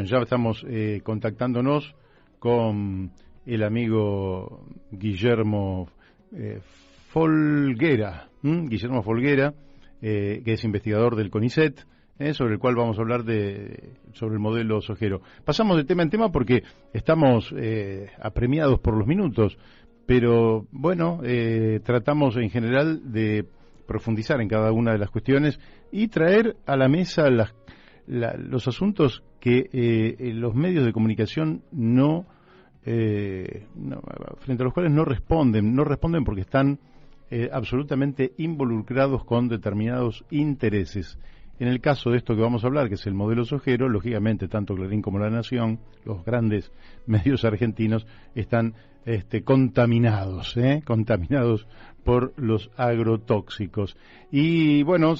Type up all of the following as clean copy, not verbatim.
Ya estamos contactándonos con el amigo Guillermo Folguera, Guillermo Folguera, que es investigador del CONICET, sobre el cual vamos a hablar sobre el modelo sojero. Pasamos de tema en tema porque estamos apremiados por los minutos, pero bueno, tratamos en general de profundizar en cada una de las cuestiones y traer a la mesa los asuntos que los medios de comunicación frente a los cuales no responden porque están absolutamente involucrados con determinados intereses. En el caso de esto que vamos a hablar, que es el modelo sojero, lógicamente tanto Clarín como La Nación, los grandes medios argentinos, están contaminados por los agrotóxicos. Y bueno,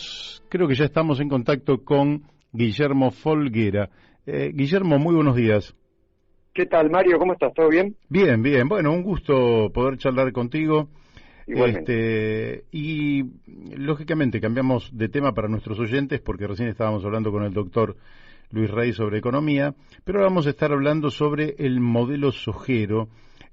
creo que ya estamos en contacto con Guillermo Folguera. Guillermo, muy buenos días. ¿Qué tal, Mario? ¿Cómo estás? ¿Todo bien? Bien, bien. Bueno, un gusto poder charlar contigo. Igualmente. Y lógicamente cambiamos de tema para nuestros oyentes porque recién estábamos hablando con el doctor Luis Rey sobre economía, pero ahora vamos a estar hablando sobre el modelo sojero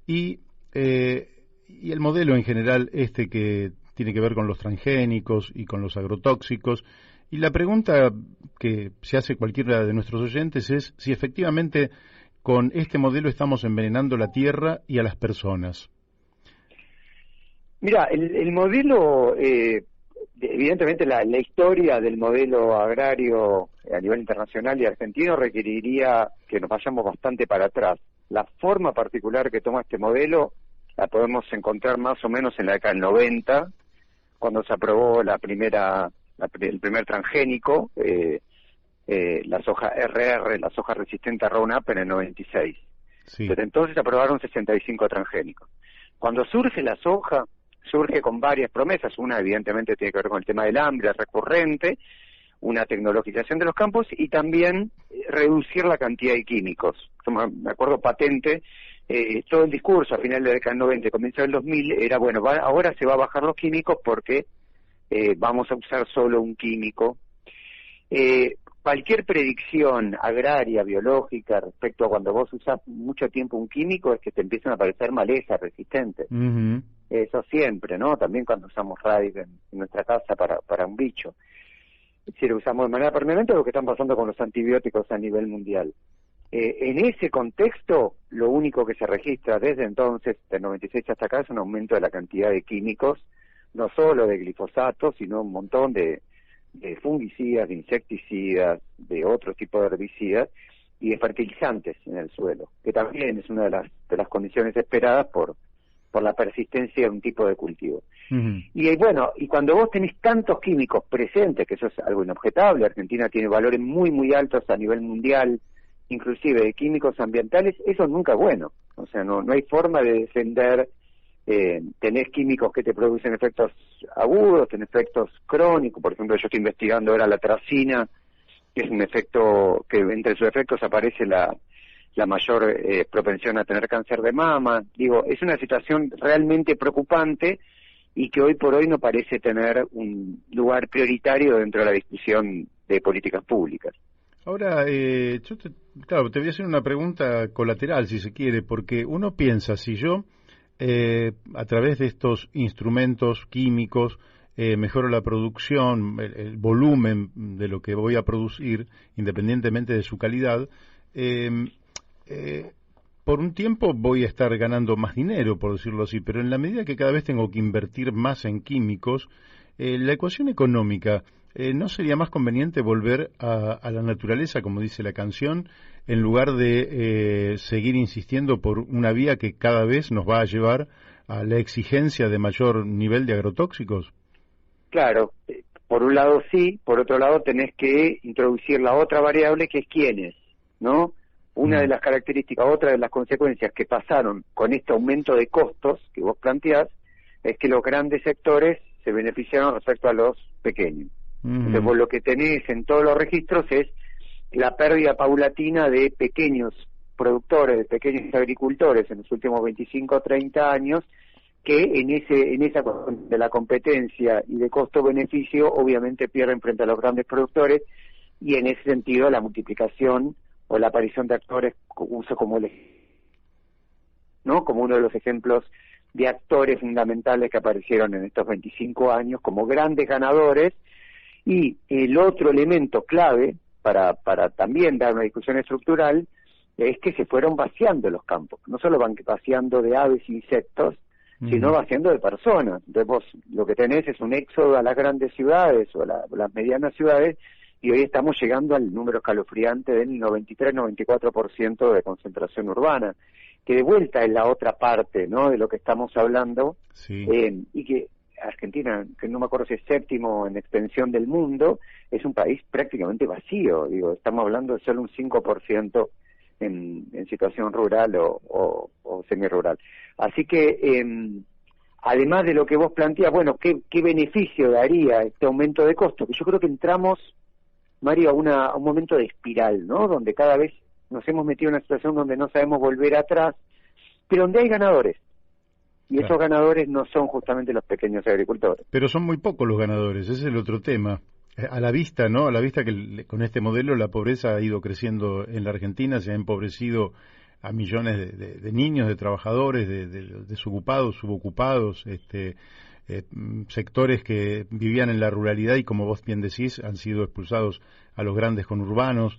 y el modelo en general que tiene que ver con los transgénicos y con los agrotóxicos. Y la pregunta que se hace cualquiera de nuestros oyentes es si efectivamente con este modelo estamos envenenando la tierra y a las personas. Mira, el modelo, evidentemente la historia del modelo agrario a nivel internacional y argentino requeriría que nos vayamos bastante para atrás. La forma particular que toma este modelo la podemos encontrar más o menos en la década del 90, cuando se aprobó el primer transgénico, la soja RR, la soja resistente a Roundup en el 96. Sí. Desde entonces se aprobaron 65 transgénicos. Cuando surge la soja, surge con varias promesas. Una, evidentemente, tiene que ver con el tema del hambre recurrente, una tecnologización de los campos y también reducir la cantidad de químicos. Me acuerdo patente, todo el discurso a final de la década del 90, comienzo del 2000, era, bueno, ahora se va a bajar los químicos porque vamos a usar solo un químico. Cualquier predicción agraria, biológica, respecto a cuando vos usás mucho tiempo un químico, es que te empiezan a aparecer malezas resistentes. Uh-huh. Eso siempre, ¿no? También cuando usamos Raid en nuestra casa para un bicho. Si lo usamos de manera permanente, lo que están pasando con los antibióticos a nivel mundial. En ese contexto, lo único que se registra desde entonces, del 96 hasta acá, es un aumento de la cantidad de químicos, no solo de glifosato, sino un montón de fungicidas, de insecticidas, de otro tipo de herbicidas y de fertilizantes en el suelo, que también es una de las condiciones esperadas por la persistencia de un tipo de cultivo. Uh-huh. Y bueno, y cuando vos tenés tantos químicos presentes, que eso es algo inobjetable, Argentina tiene valores muy, muy altos a nivel mundial, inclusive de químicos ambientales, eso nunca es bueno. O sea, no hay forma de defender. Tenés químicos que te producen efectos agudos, tenés efectos crónicos. Por ejemplo, yo estoy investigando ahora la tracina, que es un efecto que entre sus efectos aparece la mayor propensión a tener cáncer de mama. Digo, es una situación realmente preocupante y que hoy por hoy no parece tener un lugar prioritario dentro de la discusión de políticas públicas. Ahora, te voy a hacer una pregunta colateral, si se quiere, porque uno piensa, si yo a través de estos instrumentos químicos mejoro la producción, el volumen de lo que voy a producir, independientemente de su calidad, por un tiempo voy a estar ganando más dinero, por decirlo así, pero en la medida que cada vez tengo que invertir más en químicos, la ecuación económica, ¿no sería más conveniente volver a la naturaleza, como dice la canción, en lugar de seguir insistiendo por una vía que cada vez nos va a llevar a la exigencia de mayor nivel de agrotóxicos? Claro, por un lado sí, por otro lado tenés que introducir la otra variable que es quiénes, ¿no? Una de las características, otra de las consecuencias que pasaron con este aumento de costos que vos planteás, es que los grandes sectores se beneficiaron respecto a los pequeños. Entonces, vos lo que tenés en todos los registros es la pérdida paulatina de pequeños productores, de pequeños agricultores en los últimos 25 o 30 años, que en esa cuestión de la competencia y de costo-beneficio obviamente pierden frente a los grandes productores, y en ese sentido la multiplicación o la aparición de actores, uso como ¿no? Como uno de los ejemplos de actores fundamentales que aparecieron en estos 25 años como grandes ganadores. Y el otro elemento clave para también dar una discusión estructural es que se fueron vaciando los campos, no solo van vaciando de aves e insectos, sino vaciando de personas. Entonces vos lo que tenés es un éxodo a las grandes ciudades o a las medianas ciudades, y hoy estamos llegando al número escalofriante del 93-94% de concentración urbana, que de vuelta es la otra parte, ¿no?, de lo que estamos hablando. Sí. Y que Argentina, que no me acuerdo si es séptimo en extensión del mundo, es un país prácticamente vacío. Digo, estamos hablando de solo un 5% en situación rural o semirural. Así que, además de lo que vos planteás, bueno, ¿qué beneficio daría este aumento de costos? Que yo creo que entramos, Mario, a un momento de espiral, ¿no?, donde cada vez nos hemos metido en una situación donde no sabemos volver atrás, pero donde hay ganadores. Y claro, esos ganadores no son justamente los pequeños agricultores. pero son muy pocos los ganadores, ese es el otro tema. A la vista, ¿no? A la vista que con este modelo la pobreza ha ido creciendo en la Argentina, se ha empobrecido a millones de niños, de trabajadores, de desocupados, subocupados, sectores que vivían en la ruralidad y, como vos bien decís, han sido expulsados a los grandes conurbanos.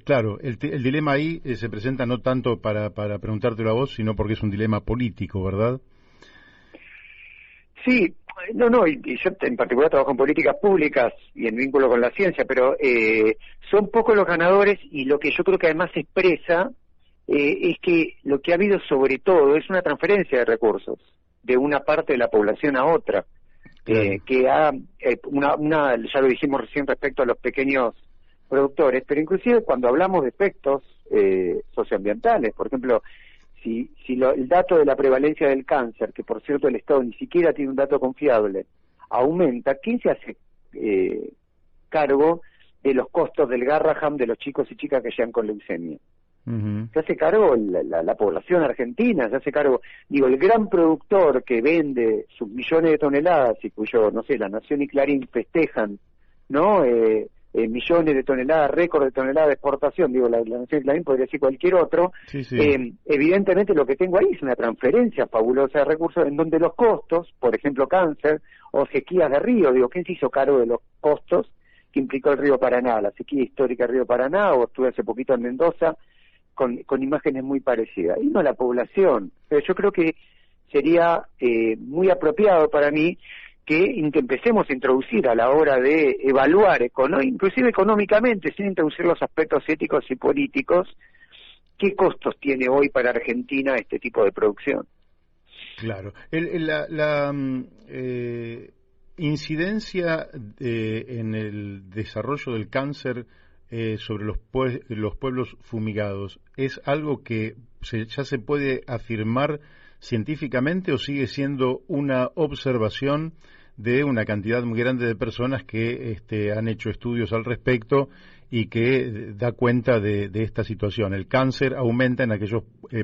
Claro, el dilema ahí se presenta no tanto para preguntártelo a vos, sino porque es un dilema político, ¿verdad? Sí, no, y yo en particular trabajo en políticas públicas y en vínculo con la ciencia, pero son pocos los ganadores, y lo que yo creo que además se expresa es que lo que ha habido sobre todo es una transferencia de recursos de una parte de la población a otra, Claro. que ha, ya lo dijimos recién respecto a los pequeños productores, pero inclusive cuando hablamos de efectos socioambientales, por ejemplo, si el dato de la prevalencia del cáncer, que por cierto el Estado ni siquiera tiene un dato confiable, aumenta, ¿quién se hace cargo de los costos del Garraham de los chicos y chicas que llegan con leucemia? Se hace cargo la población argentina, se hace cargo, digo, el gran productor que vende sus millones de toneladas y cuyo, no sé, La Nación y Clarín festejan, ¿no?, millones de toneladas, récord de toneladas de exportación, digo, la Nación y Clarín podría decir cualquier otro. Sí, sí. Evidentemente lo que tengo ahí es una transferencia fabulosa de recursos en donde los costos, por ejemplo cáncer o sequías de río, digo, ¿quién se hizo cargo de los costos que implicó el río Paraná, la sequía histórica del río Paraná? O estuve hace poquito en Mendoza con imágenes muy parecidas, y no la población. Pero yo creo que sería muy apropiado para mí que empecemos a introducir a la hora de evaluar, inclusive económicamente, sin introducir los aspectos éticos y políticos, qué costos tiene hoy para Argentina este tipo de producción. Claro. La incidencia en el desarrollo del cáncer sobre los pueblos fumigados, ¿es algo que ya se puede afirmar científicamente o sigue siendo una observación de una cantidad muy grande de personas que han hecho estudios al respecto y que da cuenta de esta situación? El cáncer aumenta en aquellos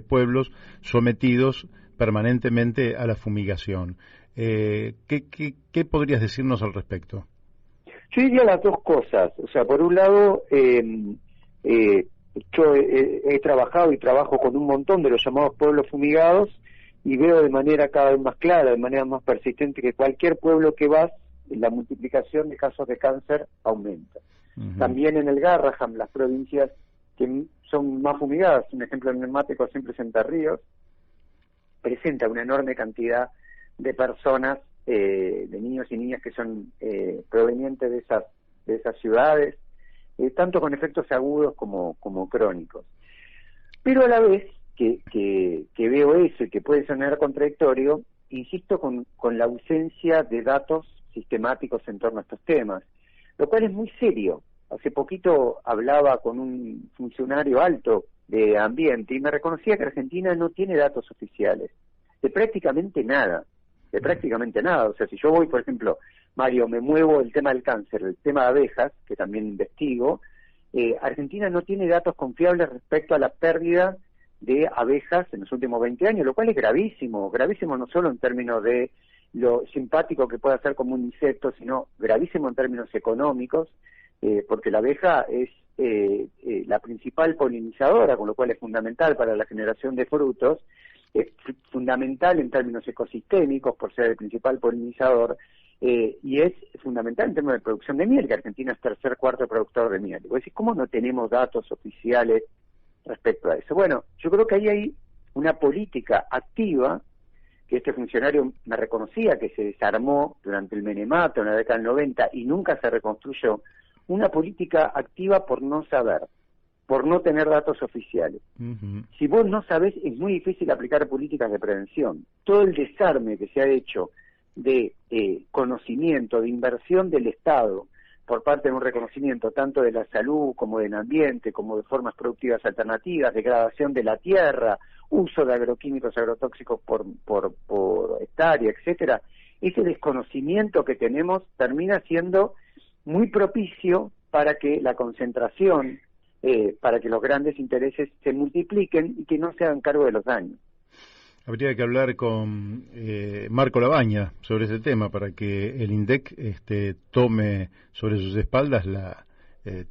pueblos sometidos permanentemente a la fumigación. ¿Qué podrías decirnos al respecto? Yo diría las dos cosas. O sea, por un lado, yo he trabajado y trabajo con un montón de los llamados pueblos fumigados, y veo de manera cada vez más clara, de manera más persistente, que cualquier pueblo que vas, la multiplicación de casos de cáncer aumenta. También en el Garraham, las provincias que son más fumigadas, un ejemplo emblemático siempre es Entre Ríos, presenta una enorme cantidad de personas, de niños y niñas que son provenientes de esas ciudades, tanto con efectos agudos como crónicos. Pero a la vez que veo eso y que puede sonar contradictorio, insisto con la ausencia de datos sistemáticos en torno a estos temas, lo cual es muy serio. Hace poquito hablaba con un funcionario alto de ambiente y me reconocía que Argentina no tiene datos oficiales de prácticamente nada. O sea, si yo voy, por ejemplo, Mario, me muevo el tema del cáncer, el tema de abejas, que también investigo, Argentina no tiene datos confiables respecto a la pérdida de abejas en los últimos 20 años, lo cual es gravísimo no solo en términos de lo simpático que puede hacer como un insecto, sino gravísimo en términos económicos, porque la abeja es la principal polinizadora, con lo cual es fundamental para la generación de frutos, es fundamental en términos ecosistémicos por ser el principal polinizador, y es fundamental en términos de producción de miel, que Argentina es tercer, cuarto productor de miel. Y vos decís, ¿cómo no tenemos datos oficiales respecto a eso? Bueno, yo creo que ahí hay una política activa, que este funcionario me reconocía que se desarmó durante el menemato en la década del 90 y nunca se reconstruyó, una política activa por no saber, por no tener datos oficiales. Si vos no sabés, es muy difícil aplicar políticas de prevención. Todo el desarme que se ha hecho de conocimiento, de inversión del Estado, por parte de un reconocimiento tanto de la salud como del ambiente, como de formas productivas alternativas, degradación de la tierra, uso de agroquímicos, agrotóxicos por hectárea, etcétera, ese desconocimiento que tenemos termina siendo muy propicio para que la concentración, para que los grandes intereses se multipliquen y que no se hagan cargo de los daños. Habría que hablar con Marco Labaña sobre ese tema para que el INDEC tome sobre sus espaldas la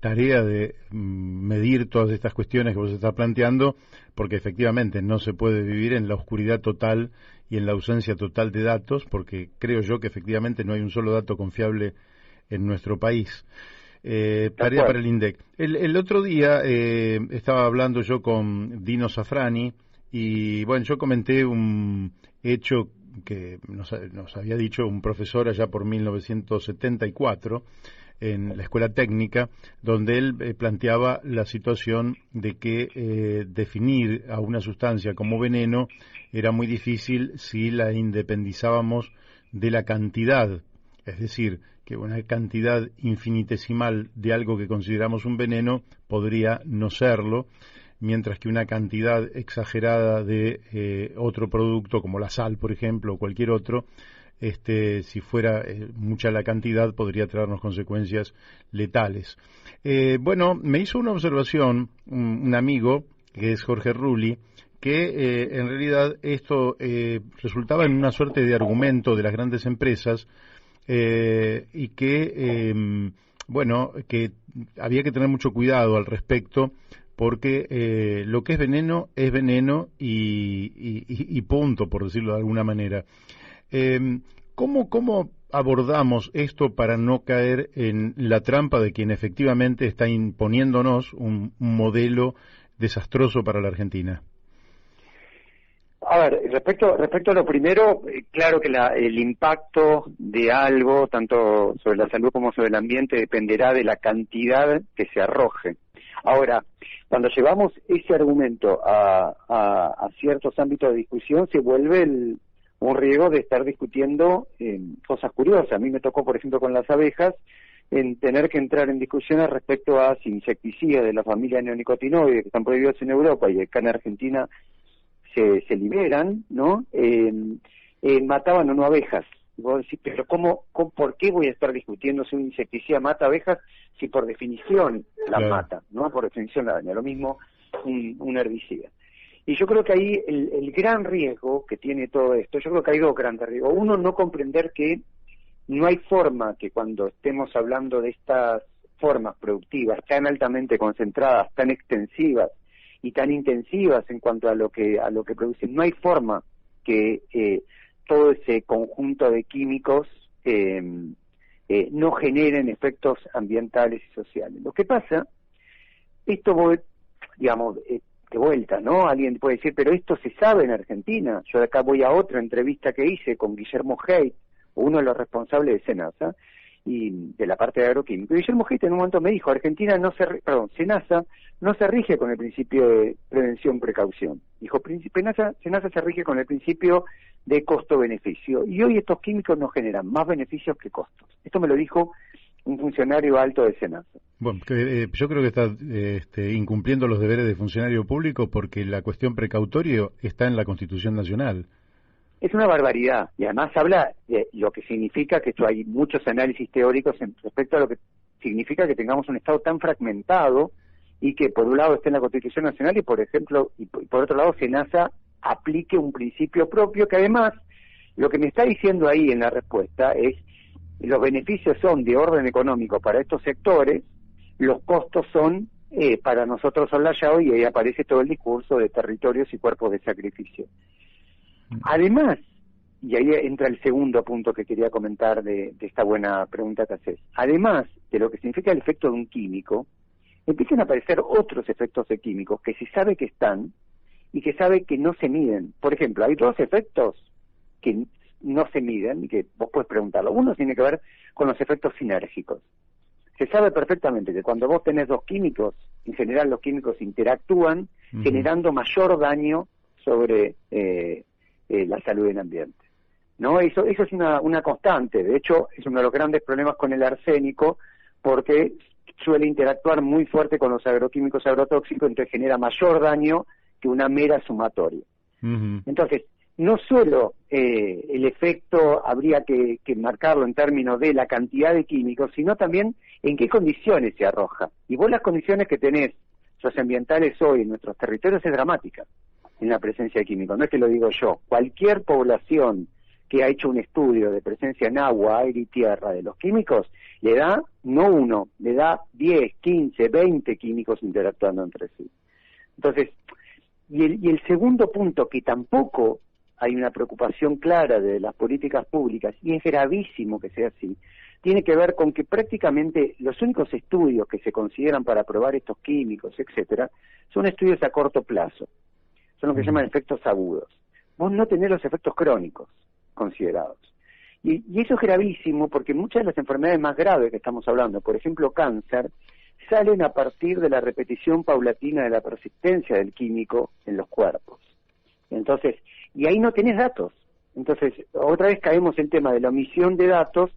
tarea de medir todas estas cuestiones que vos estás planteando, porque efectivamente no se puede vivir en la oscuridad total y en la ausencia total de datos, porque creo yo que efectivamente no hay un solo dato confiable en nuestro país. Tarea para el INDEC. El otro día estaba hablando yo con Dino Safrani y bueno, yo comenté un hecho que nos había dicho un profesor allá por 1974 en la escuela técnica, donde él planteaba la situación de que definir a una sustancia como veneno era muy difícil si la independizábamos de la cantidad, es decir, que una cantidad infinitesimal de algo que consideramos un veneno podría no serlo, mientras que una cantidad exagerada de otro producto, como la sal, por ejemplo, o cualquier otro, si fuera mucha la cantidad, podría traernos consecuencias letales. Bueno, me hizo una observación un amigo, que es Jorge Rulli, que en realidad esto resultaba en una suerte de argumento de las grandes empresas, y que, bueno, que había que tener mucho cuidado al respecto, porque lo que es veneno y punto, por decirlo de alguna manera. ¿Cómo abordamos esto para no caer en la trampa de quien efectivamente está imponiéndonos un modelo desastroso para la Argentina? A ver, respecto a lo primero, claro que el impacto de algo, tanto sobre la salud como sobre el ambiente, dependerá de la cantidad que se arroje. Ahora, cuando llevamos ese argumento a ciertos ámbitos de discusión, se vuelve un riesgo de estar discutiendo cosas curiosas. A mí me tocó, por ejemplo, con las abejas, en tener que entrar en discusiones respecto a si insecticidas de la familia neonicotinoides que están prohibidos en Europa y acá en Argentina se liberan, ¿no? Mataban o no abejas. Y vos decís, pero ¿por qué voy a estar discutiendo si un insecticida mata abejas si por definición las mata, ¿no? Por definición la daña. Lo mismo un herbicida. Y yo creo que ahí el gran riesgo que tiene todo esto, yo creo que hay dos grandes riesgos. Uno, no comprender que no hay forma que cuando estemos hablando de estas formas productivas tan altamente concentradas, tan extensivas y tan intensivas en cuanto a lo que producen, no hay forma que todo ese conjunto de químicos no generen efectos ambientales y sociales. Lo que pasa, esto digamos, de vuelta, ¿no? Alguien puede decir, pero esto se sabe en Argentina. Yo de acá voy a otra entrevista que hice con Guillermo Haidt, uno de los responsables de SENASA, y de la parte de agroquímico. Guillermo Haidt en un momento me dijo, SENASA no se rige con el principio de prevención-precaución. Dijo, SENASA se rige con el principio de costo-beneficio. Y hoy estos químicos nos generan más beneficios que costos. Esto me lo dijo un funcionario alto de SENASA. Bueno, yo creo que está incumpliendo los deberes de funcionario público porque la cuestión precautoria está en la Constitución Nacional. Es una barbaridad, y además habla de lo que significa, que esto hay muchos análisis teóricos respecto a lo que significa que tengamos un Estado tan fragmentado y que por un lado esté en la Constitución Nacional y por otro lado SENASA aplique un principio propio, que además lo que me está diciendo ahí en la respuesta es los beneficios son de orden económico para estos sectores, los costos son para nosotros son la llave, y ahí aparece todo el discurso de territorios y cuerpos de sacrificio. Además, y ahí entra el segundo punto que quería comentar de esta buena pregunta que haces, además de lo que significa el efecto de un químico, empiezan a aparecer otros efectos de químicos que se sabe que están y que sabe que no se miden. Por ejemplo, hay dos efectos que no se miden y que vos puedes preguntarlo. Uno tiene que ver con los efectos sinérgicos. Se sabe perfectamente que cuando vos tenés dos químicos, en general los químicos interactúan generando mayor daño sobre la salud del ambiente, ¿no? Eso es una constante. De hecho, es uno de los grandes problemas con el arsénico, porque suele interactuar muy fuerte con los agroquímicos agrotóxicos, entonces genera mayor daño que una mera sumatoria. Entonces, no solo el efecto habría que marcarlo en términos de la cantidad de químicos, sino también en qué condiciones se arroja. Y vos las condiciones que tenés socioambientales hoy en nuestros territorios es dramática en la presencia de químicos. No es que lo digo yo. Cualquier población que ha hecho un estudio de presencia en agua, aire y tierra de los químicos, le da, no uno, le da 10, 15, 20 químicos interactuando entre sí. Entonces, y el segundo punto, que tampoco hay una preocupación clara de las políticas públicas, y es gravísimo que sea así, tiene que ver con que prácticamente los únicos estudios que se consideran para probar estos químicos, etcétera, son estudios a corto plazo. Son lo que se llaman efectos agudos. Vos no tenés los efectos crónicos considerados. Y eso es gravísimo, porque muchas de las enfermedades más graves que estamos hablando, por ejemplo cáncer, salen a partir de la repetición paulatina de la persistencia del químico en los cuerpos. Entonces, y ahí no tenés datos. Entonces, otra vez caemos en el tema de la omisión de datos,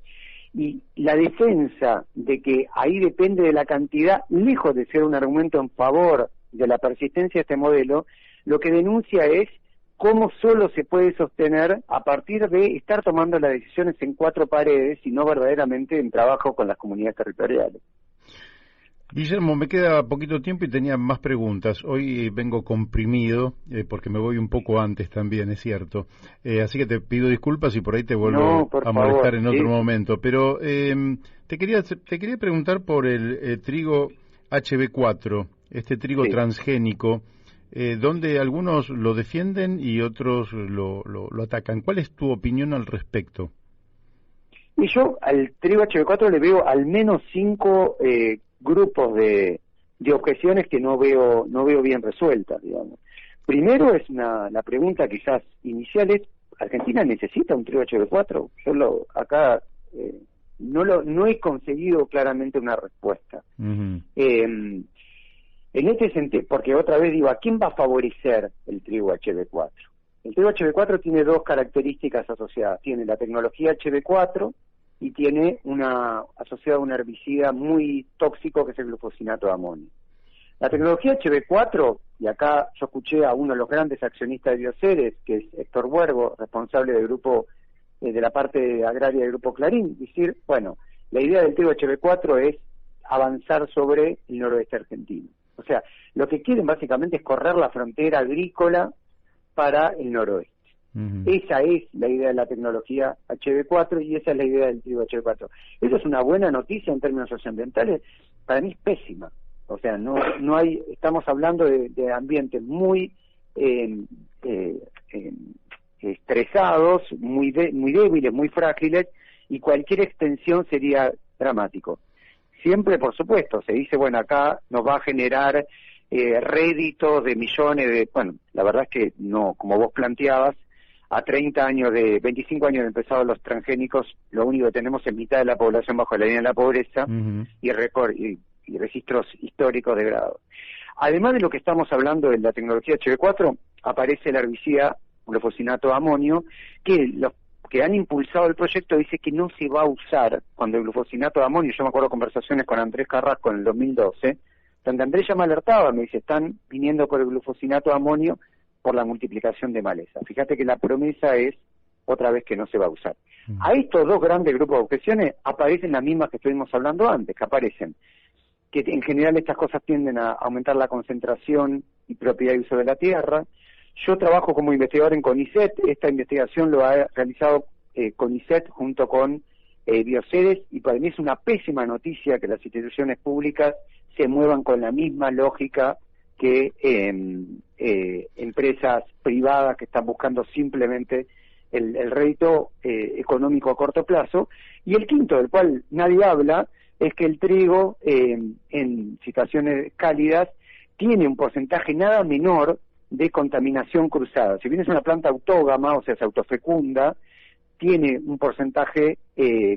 y la defensa de que ahí depende de la cantidad, lejos de ser un argumento en favor de la persistencia de este modelo, lo que denuncia es cómo solo se puede sostener a partir de estar tomando las decisiones en cuatro paredes y no verdaderamente en trabajo con las comunidades territoriales. Guillermo, me queda poquito tiempo y tenía más preguntas. Hoy vengo comprimido porque me voy un poco antes también, es cierto. Así que te pido disculpas y por ahí te vuelvo a molestar en otro momento. Pero te quería preguntar por el trigo HB4, este trigo transgénico, donde algunos lo defienden y otros lo atacan. ¿Cuál es tu opinión al respecto? Y yo al trigo HB4 le veo al menos 5 grupos de objeciones que no veo bien resueltas, digamos. Primero es la pregunta quizás inicial es, ¿Argentina necesita un trigo HB4? Yo acá no he conseguido claramente una respuesta. En este sentido, porque otra vez digo, ¿a quién va a favorecer el trigo HB4? El trigo HB4 tiene dos características asociadas. Tiene la tecnología HB4 y tiene asociada un herbicida muy tóxico que es el glufosinato de amonio. La tecnología HB4, y acá yo escuché a uno de los grandes accionistas de Bioceres, que es Héctor Huergo, responsable del grupo, de la parte agraria del Grupo Clarín, decir, bueno, la idea del trigo HB4 es avanzar sobre el noroeste argentino. O sea, lo que quieren básicamente es correr la frontera agrícola para el noroeste. Esa es la idea de la tecnología HB4 y esa es la idea del trigo HB4. ¿Eso es una buena noticia en términos socioambientales? Para mí es pésima. O sea, no hay, estamos hablando de ambientes muy estresados, muy débiles, muy frágiles, y cualquier extensión sería dramático. Siempre, por supuesto, se dice, bueno, acá nos va a generar réditos de millones de... Bueno, la verdad es que no, como vos planteabas, a 25 años de empezado los transgénicos, lo único que tenemos es mitad de la población bajo la línea de la pobreza y registros históricos degradados. Además de lo que estamos hablando de la tecnología HB4, aparece el herbicida glufosinato de amonio, que los que han impulsado el proyecto dice que no se va a usar cuando el glufosinato de amonio, yo me acuerdo de conversaciones con Andrés Carrasco en el 2012, donde Andrés ya me alertaba, me dice, están viniendo por el glufosinato de amonio por la multiplicación de maleza. Fíjate que la promesa es otra vez que no se va a usar. A estos dos grandes grupos de objeciones aparecen las mismas que estuvimos hablando antes, que aparecen que en general estas cosas tienden a aumentar la concentración y propiedad y uso de la tierra. Yo trabajo como investigador en CONICET, esta investigación lo ha realizado CONICET junto con Bioceres, y para mí es una pésima noticia que las instituciones públicas se muevan con la misma lógica que empresas privadas que están buscando simplemente el rédito económico a corto plazo. Y el quinto, del cual nadie habla, es que el trigo en situaciones cálidas tiene un porcentaje nada menor de contaminación cruzada. Si bien es una planta autógama, o sea, se autofecunda, tiene un porcentaje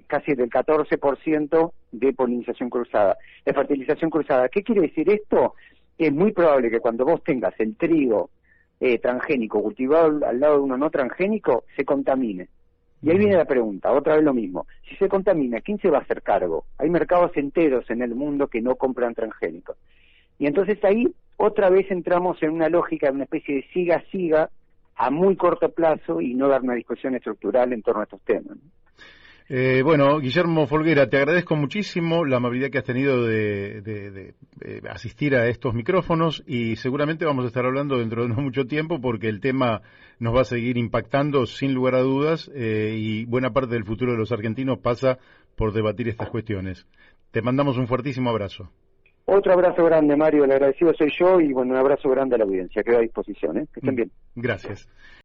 casi del 14% de polinización cruzada, de fertilización cruzada. ¿Qué quiere decir esto? Es muy probable que cuando vos tengas el trigo transgénico cultivado al lado de uno no transgénico, se contamine. Y ahí viene la pregunta, otra vez lo mismo. Si se contamina, ¿quién se va a hacer cargo? Hay mercados enteros en el mundo que no compran transgénicos. Y entonces ahí otra vez entramos en una lógica de una especie de siga-siga a muy corto plazo y no dar una discusión estructural en torno a estos temas, ¿no? Bueno, Guillermo Folguera, te agradezco muchísimo la amabilidad que has tenido de asistir a estos micrófonos y seguramente vamos a estar hablando dentro de no mucho tiempo porque el tema nos va a seguir impactando sin lugar a dudas y buena parte del futuro de los argentinos pasa por debatir estas cuestiones. Te mandamos un fuertísimo abrazo. Otro abrazo grande, Mario, el agradecido soy yo y bueno, un abrazo grande a la audiencia, quedo a disposición, que estén bien. Gracias.